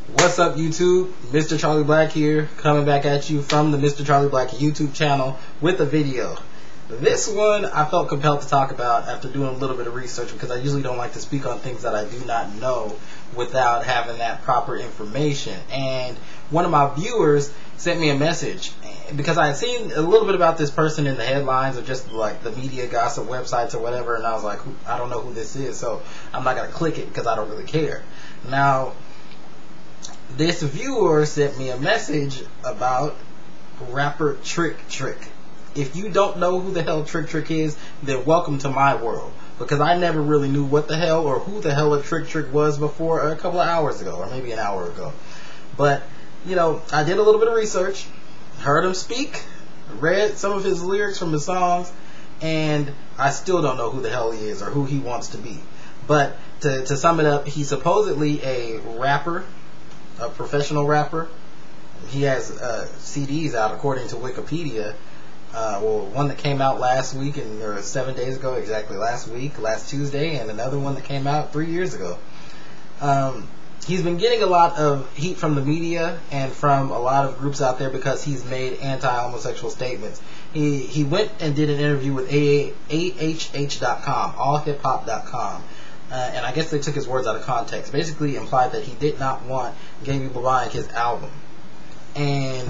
What's up, YouTube? Mr. Charlie Black here, coming back at you from the Mr. Charlie Black YouTube channel with a video. This one I felt compelled to talk about after doing a little bit of research, because I usually don't like to speak on things that I do not know without having that proper information. And one of my viewers sent me a message because I had seen a little bit about this person in the headlines of just like the media gossip websites or whatever, and I was like, I don't know who this is, so I'm not going to click it because I don't really care. Now, this viewer sent me a message about rapper Trick Trick. If you don't know who the hell Trick Trick is, then welcome to my world, because I never really knew what the hell or who the hell a Trick Trick was before a couple of hours ago, or maybe an hour ago. But, you know, I did a little bit of research, heard him speak, read some of his lyrics from his songs, and I still don't know who the hell he is or who he wants to be. But to sum it up, he's supposedly a rapper, a professional rapper. He has CDs out according to Wikipedia. Well, one that came out last week, and or 7 days ago, exactly last week, last Tuesday, and another one that came out 3 years ago. He's been getting a lot of heat from the media and from a lot of groups out there because he's made anti-homosexual statements. He went and did an interview with AHH.com, allhiphop.com. And I guess they took his words out of context. Basically implied that he did not want gay people buying his album. And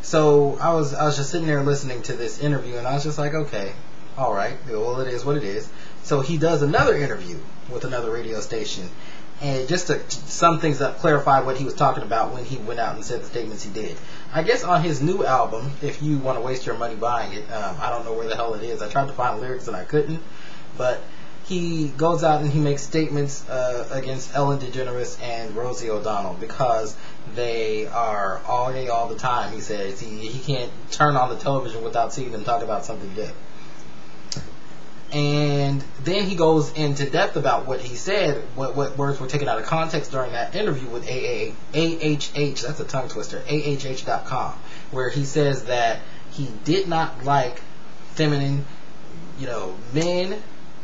so I was just sitting there listening to this interview, and I was just like, okay, alright, well, it is what it is. So he does another interview with another radio station, and just to sum things up, clarify what he was talking about when he went out and said the statements he did. I guess on his new album, if you want to waste your money buying it, I don't know where the hell it is. I tried to find lyrics and I couldn't, but he goes out and he makes statements against Ellen DeGeneres and Rosie O'Donnell because they are all gay all the time. He says he can't turn on the television without seeing them talk about something gay. And then he goes into depth about what he said, what words were taken out of context during that interview with AHH, that's a tongue twister, AHH.com, where he says that he did not like feminine, men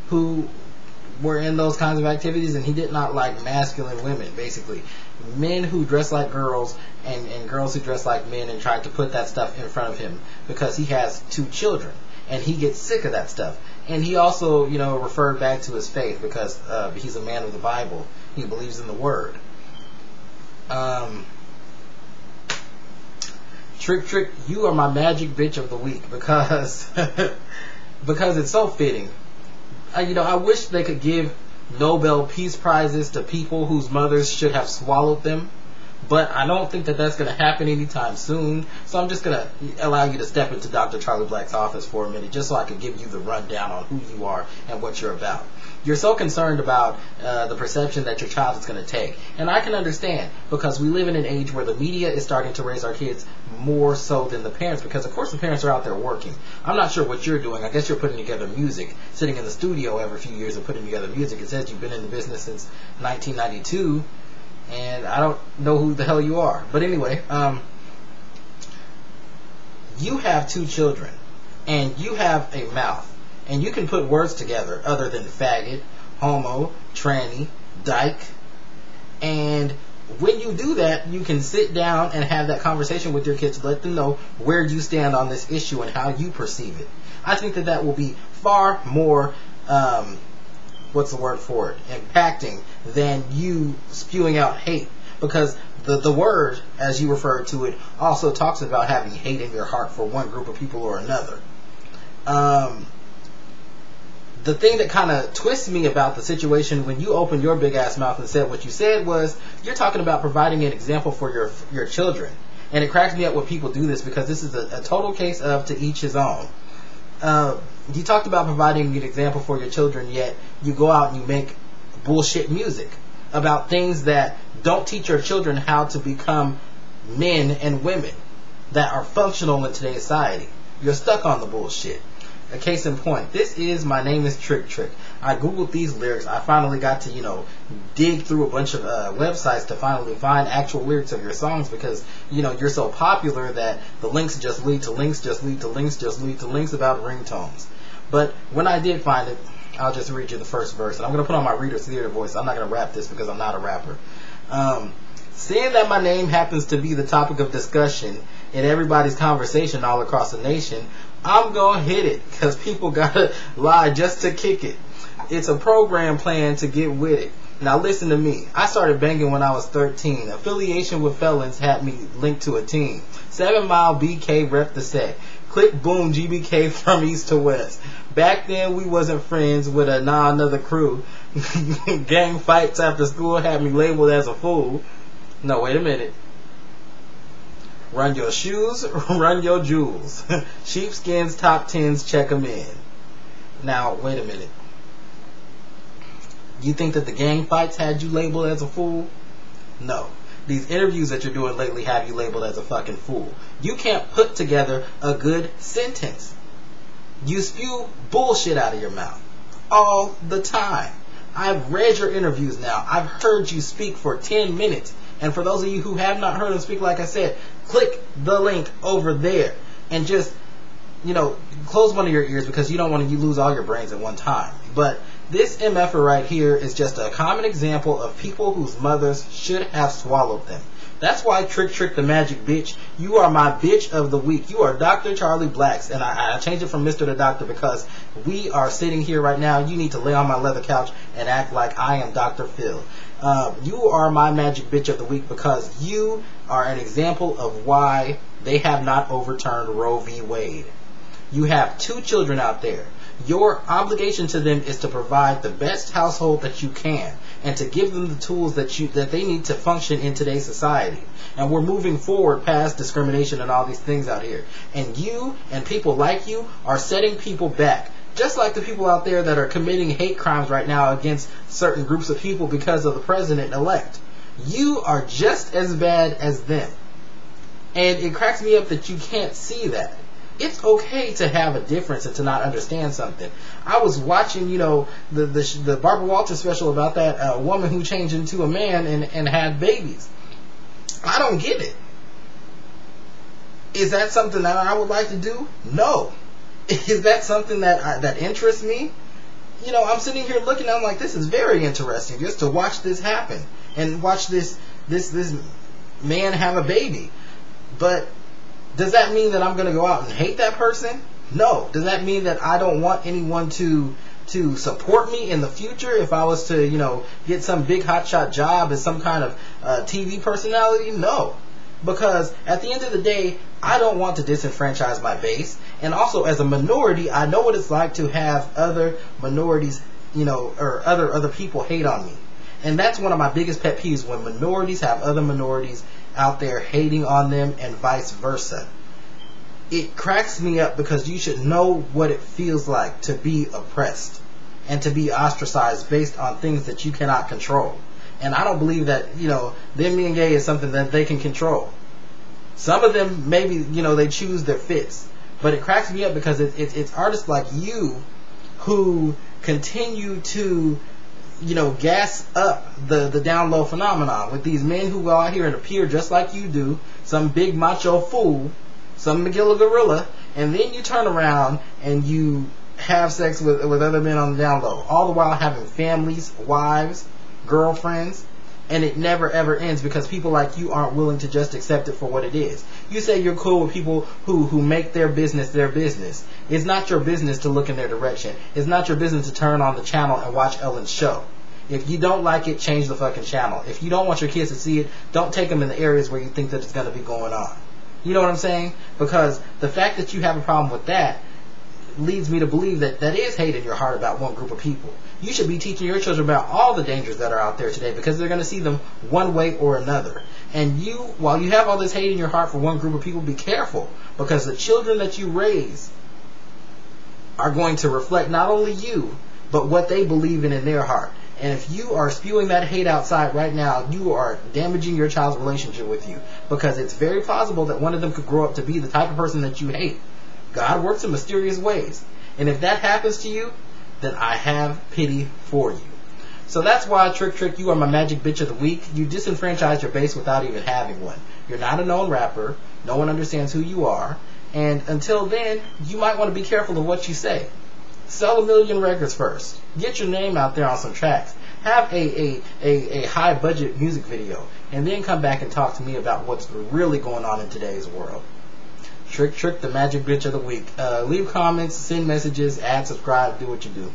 who were in those kinds of activities, and he did not like masculine women, basically. Men who dress like girls and girls who dress like men, and tried to put that stuff in front of him because he has 2 children. And he gets sick of that stuff. And he also, referred back to his faith because he's a man of the Bible. He believes in the Word. Trick Trick, you are my magic bitch of the week because because it's so fitting. I wish they could give Nobel Peace Prizes to people whose mothers should have swallowed them. But I don't think that that's going to happen anytime soon. So I'm just going to allow you to step into Dr. Charlie Black's office for a minute, just so I can give you the rundown on who you are and what you're about. You're so concerned about the perception that your child is going to take. And I can understand, because we live in an age where the media is starting to raise our kids more so than the parents, because of course the parents are out there working. I'm not sure what you're doing. I guess you're putting together music, sitting in the studio every few years and putting together music. It says you've been in the business since 1992. And I don't know who the hell you are. But anyway, you have 2 children, and you have a mouth, and you can put words together other than faggot, homo, tranny, dyke, and when you do that, you can sit down and have that conversation with your kids, let them know where you stand on this issue and how you perceive it. I think that that will be far more what's the word for it, impacting, than you spewing out hate, because the word, as you referred to it, also talks about having hate in your heart for one group of people or another. The thing that kind of twists me about the situation when you opened your big ass mouth and said what you said was, you're talking about providing an example for your children. And it cracks me up when people do this, because this is a total case of to each his own. You talked about providing an example for your children, yet you go out and you make bullshit music about things that don't teach your children how to become men and women that are functional in today's society. You're stuck on the bullshit. A case in point, this is My Name is Trick Trick. I googled these lyrics. I finally got to, dig through a bunch of websites to finally find actual lyrics of your songs, because, you're so popular that the links just lead to links, just lead to links, just lead to links about ringtones. But when I did find it, I'll just read you the first verse. And I'm going to put on my Reader's Theater voice. I'm not going to rap this because I'm not a rapper. Seeing that my name happens to be the topic of discussion in everybody's conversation all across the nation, I'm gonna hit it because people gotta lie just to kick it. It's a program plan to get with it. Now listen to me. I started banging when I was 13. Affiliation with felons had me linked to a team. 7 Mile BK rep the set. Click boom GBK from east to west. Back then we wasn't friends with another crew. Gang fights after school had me labeled as a fool. No, wait a minute. Run your shoes, run your jewels. Sheepskins, top 10s, check them in. Now, wait a minute. You think that the gang fights had you labeled as a fool? No. These interviews that you're doing lately have you labeled as a fucking fool. You can't put together a good sentence. You spew bullshit out of your mouth all the time. I've read your interviews now. I've heard you speak for 10 minutes. And for those of you who have not heard him speak, like I said, click the link over there and just, close one of your ears because you don't want to lose all your brains at one time. But this MFer right here is just a common example of people whose mothers should have swallowed them. That's why Trick the Magic Bitch, you are my bitch of the week. You are Dr. Charlie Blacks, and I changed it from Mr. to Doctor because we are sitting here right now. You need to lay on my leather couch and act like I am Dr. Phil. You are my magic bitch of the week because you are an example of why they have not overturned Roe v. Wade. You have 2 children out there. Your obligation to them is to provide the best household that you can and to give them the tools that they need to function in today's society. And we're moving forward past discrimination and all these things out here. And you and people like you are setting people back. Just like the people out there that are committing hate crimes right now against certain groups of people because of the president-elect. You are just as bad as them. And it cracks me up that you can't see that. It's okay to have a difference and to not understand something. I was watching, the Barbara Walters special about that woman who changed into a man and had babies. I don't get it. Is that something that I would like to do? No. Is that something that interests me? I'm sitting here looking, I'm like, this is very interesting just to watch this happen and watch this man have a baby. But does that mean that I'm going to go out and hate that person? No. Does that mean that I don't want anyone to support me in the future if I was to, get some big hotshot job as some kind of TV personality? No. Because at the end of the day, I don't want to disenfranchise my base. And also as a minority, I know what it's like to have other minorities, or other people hate on me. And that's one of my biggest pet peeves, when minorities have other minorities out there hating on them and vice versa. It cracks me up because you should know what it feels like to be oppressed and to be ostracized based on things that you cannot control. And I don't believe that, them being gay is something that they can control. Some of them, maybe, they choose their fits. But it cracks me up because it's artists like you who continue to, gas up the down low phenomenon with these men who go out here and appear just like you do, some big macho fool, some Magilla gorilla, and then you turn around and you have sex with other men on the down low, all the while having families, wives, girlfriends, and it never ever ends because people like you aren't willing to just accept it for what it is. You say you're cool with people who make their business their business. It's not your business to look in their direction. It's not your business to turn on the channel and watch Ellen's show. If you don't like it, change the fucking channel. If you don't want your kids to see it, don't take them in the areas where you think that it's going to be going on. You know what I'm saying? Because the fact that you have a problem with that leads me to believe that is hate in your heart about one group of people. You should be teaching your children about all the dangers that are out there today because they're going to see them one way or another. And you, while you have all this hate in your heart for one group of people, be careful because the children that you raise are going to reflect not only you, but what they believe in their heart. And if you are spewing that hate outside right now, you are damaging your child's relationship with you because it's very possible that one of them could grow up to be the type of person that you hate. God works in mysterious ways. And if that happens to you, then I have pity for you. So that's why, Trick, you are my magic bitch of the week. You disenfranchise your base without even having one. You're not a known rapper. No one understands who you are. And until then, you might want to be careful of what you say. Sell 1 million records first. Get your name out there on some tracks. have a high budget music video, and then come back and talk to me about what's really going on in today's world. Trick, the magic bitch of the week. Leave comments, send messages, add, subscribe, do what you do.